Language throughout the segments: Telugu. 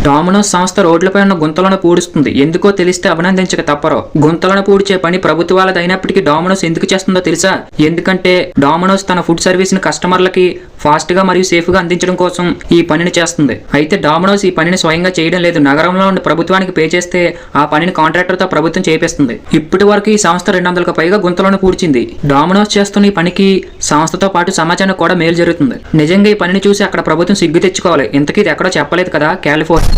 డామినోస్ సంస్థ రోడ్లపై ఉన్న గుంతలను పూడుస్తుంది. ఎందుకో తెలిస్తే అభినందించక తప్పరు. గుంతలను పూడ్చే పని ప్రభుత్వాలది అయినప్పటికీ డామినోస్ ఎందుకు చేస్తుందో తెలుసా? ఎందుకంటే డామినోస్ తన ఫుడ్ సర్వీస్ ని కస్టమర్లకి ఫాస్ట్ గా మరియు సేఫ్ గా అందించడం కోసం ఈ పనిని చేస్తుంది. అయితే డామినోస్ ఈ పనిని స్వయంగా చేయడం లేదు. నగరంలో ఉండి ప్రభుత్వానికి పే చేస్తే ఆ పనిని కాంట్రాక్టర్ తో ప్రభుత్వం చేపిస్తుంది. ఇప్పటి వరకు ఈ సంస్థ 200కు పైగా గుంతలను పూడ్చింది. డామినోస్ చేస్తున్న ఈ పనికి సంస్థతో పాటు సమాజానికి కూడా మేలు జరుగుతుంది. నిజంగా ఈ పనిని చూసి అక్కడ ప్రభుత్వం సిగ్గు తెచ్చుకోవాలి. ఇంతకీ ఇది ఎక్కడో చెప్పలేదు కదా, కాలిఫోర్నియా.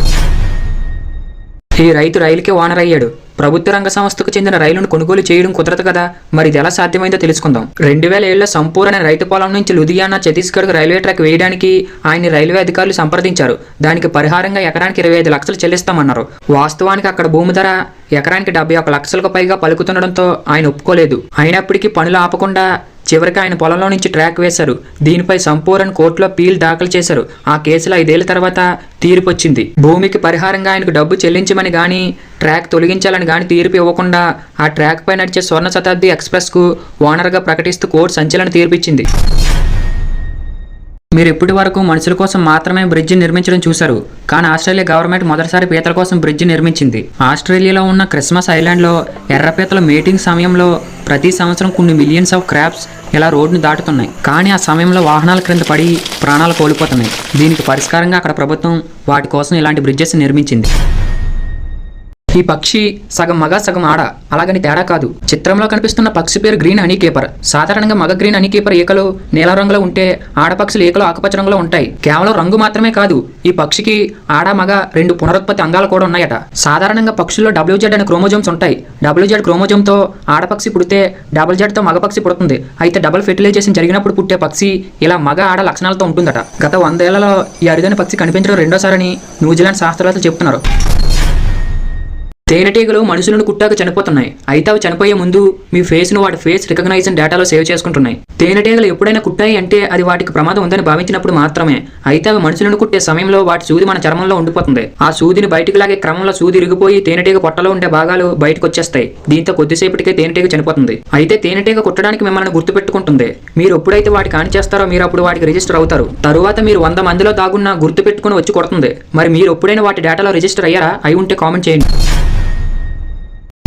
ఈ రైతు రైలుకే ఓనర్ అయ్యాడు. ప్రభుత్వ రంగ సంస్థకు చెందిన రైలును కొనుగోలు చేయడం కుదరదు కదా, మరి ఇది ఎలా సాధ్యమైందో తెలుసుకుందాం. 2007లో సంపూర్ అనే రైతు పొలం నుంచి లుధియానా ఛత్తీస్గఢ్ రైల్వే ట్రాక్ వేయడానికి ఆయన రైల్వే అధికారులు సంప్రదించారు. దానికి పరిహారంగా ఎకరానికి 25 లక్షలు చెల్లిస్తామన్నారు. వాస్తవానికి అక్కడ భూమి ధర ఎకరానికి 71 లక్షలకు పైగా పలుకుతుండడంతో ఆయన ఒప్పుకోలేదు. అయినప్పటికీ పనులు ఆపకుండా చివరికి ఆయన పొలంలో నుంచి ట్రాక్ వేశారు. దీనిపై సంపూర్ణ కోర్టులో పీల్ దాఖలు చేశారు. ఆ కేసులో 5 ఏళ్ల తర్వాత తీర్పు వచ్చింది. భూమికి పరిహారంగా ఆయనకు డబ్బు చెల్లించమని గానీ ట్రాక్ తొలగించాలని గానీ తీర్పు ఇవ్వకుండా ఆ ట్రాక్ పై నడిచే స్వర్ణ శతాబ్ది ఎక్స్ప్రెస్ కు ఓనర్ గా ప్రకటిస్తూ కోర్టు సంచలన తీర్పిచ్చింది. మీరు ఇప్పటి వరకు మనుషుల కోసం మాత్రమే బ్రిడ్జి నిర్మించడం చూశారు, కానీ ఆస్ట్రేలియా గవర్నమెంట్ మొదటిసారి పీతల కోసం బ్రిడ్జి నిర్మించింది. ఆస్ట్రేలియాలో ఉన్న క్రిస్మస్ ఐలాండ్లో ఎర్రపీతల మీటింగ్ సమయంలో ప్రతి సంవత్సరం కొన్ని మిలియన్స్ ఆఫ్ క్రాబ్స్ ఇలా రోడ్డును దాటుతున్నాయి. కానీ ఆ సమయంలో వాహనాల క్రింద పడి ప్రాణాలు కోల్పోతున్నాయి. దీనికి పరిష్కారంగా అక్కడ ప్రభుత్వం వాటి కోసం ఇలాంటి బ్రిడ్జెస్ నిర్మించింది. ఈ పక్షి సగం మగ సగం ఆడ, అలాగని తేడా కాదు. చిత్రంలో కనిపిస్తున్న పక్షి పేరు గ్రీన్ హనీ కీపర్. సాధారణంగా మగ గ్రీన్ హనీ కీపర్ ఈకలు నీల రంగులో ఉంటే ఆడపక్షులు ఈకలు ఆకుపచ్చ రంగులో ఉంటాయి. కేవలం రంగు మాత్రమే కాదు, ఈ పక్షికి ఆడ మగ 2 పునరుత్పత్తి అంగాలు కూడా ఉన్నాయట. సాధారణంగా పక్షుల్లో WZ అనే క్రోమోజోమ్స్ ఉంటాయి. WZ క్రోమోజోమ్తో ఆడపక్షి పుడితే WZ తో మగపక్షి పుడుతుంది. అయితే డబుల్ ఫెర్టిలైజేషన్ జరిగినప్పుడు పుట్టే పక్షి ఇలా మగ ఆడ లక్షణాలతో ఉంటుందట. గత 100 ఏళ్లలో ఈ అరుదైన పక్షి కనిపించడం రెండోసారని న్యూజిలాండ్ శాస్త్రవేత్తలు చెబుతున్నారు. తేనెటీగలు మనుషులను కుట్టాక చనిపోతున్నాయి. అయితే అవి చనిపోయే ముందు మీ ఫేస్ను వాటి ఫేస్ రికగ్నైజేషన్ డేటాలో సేవ్ చేసుకుంటున్నాయి. తేనెటీగలు ఎప్పుడైనా కుట్టాయి అంటే అది వాటికి ప్రమాదం ఉందని భావించినప్పుడు మాత్రమే. అయితే అవి మనుషులను కుట్టే సమయంలో వాటి సూది మన చర్మంలో ఉండిపోతుంది. ఆ సూదిని బయటికి లాగే క్రమంలో సూది ఇరిగిపోయి తేనెటీగ పొట్టలో ఉండే భాగాలు బయటకు వచ్చేస్తాయి. దీంతో కొద్దిసేపటికే తేనెటీగ చనిపోతుంది. అయితే తేనెటీగ కుట్టడానికి మిమ్మల్ని గుర్తుపెట్టుకుంటుంది. మీరు ఎప్పుడైతే వాటికి హాని చేస్తారో మీరు అప్పుడు వాటికి రిజిస్టర్ అవుతారు. తరువాత మీరు 100 మందిలో దాగున్నా గుర్తుపెట్టుకుని వచ్చి కొడుతుంది. మరి మీరు ఎప్పుడైనా వాటి డేటాలో రిజిస్టర్ అయ్యారా? అయి ఉంటే కామెంట్ చేయండి.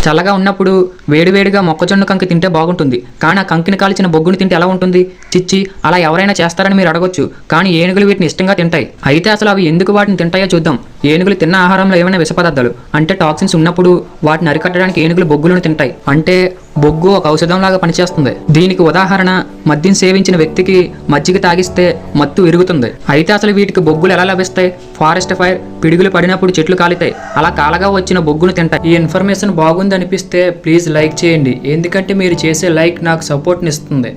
చల్లగా ఉన్నప్పుడు వేడివేడిగా మొక్కజొన్న కంకి తింటే బాగుంటుంది, కానీ ఆ కంకిని కాల్చిన బొగ్గుని తింటే ఎలా ఉంటుంది? చిచ్చి, అలా ఎవరైనా చేస్తారని మీరు అడగొచ్చు. కానీ ఏనుగులు వీటిని ఇష్టంగా తింటాయి. అయితే అసలు అవి ఎందుకు వాటిని తింటాయో చూద్దాం. ఏనుగులు తిన్న ఆహారంలో ఏమైనా విష పదార్థాలు అంటే టాక్సిన్స్ ఉన్నప్పుడు వాటిని అరికట్టడానికి ఏనుగులు బొగ్గులను తింటాయి. అంటే బొగ్గు ఒక ఔషధంలాగా పనిచేస్తుంది. దీనికి ఉదాహరణ మద్యం సేవించిన వ్యక్తికి మజ్జిగ తాగిస్తే మత్తు విరుగుతుంది. అయితే అసలు వీటికి బొగ్గులు ఎలా లభిస్తాయి? ఫారెస్ట్ ఫైర్, పిడుగులు పడినప్పుడు చెట్లు కాలుతాయి. అలా కాలగా వచ్చిన బొగ్గును తింటాయి. ఈ ఇన్ఫర్మేషన్ బాగుంది అనిపిస్తే ప్లీజ్ లైక్ చేయండి. ఎందుకంటే మీరు చేసే లైక్ నాకు సపోర్ట్ని ఇస్తుంది.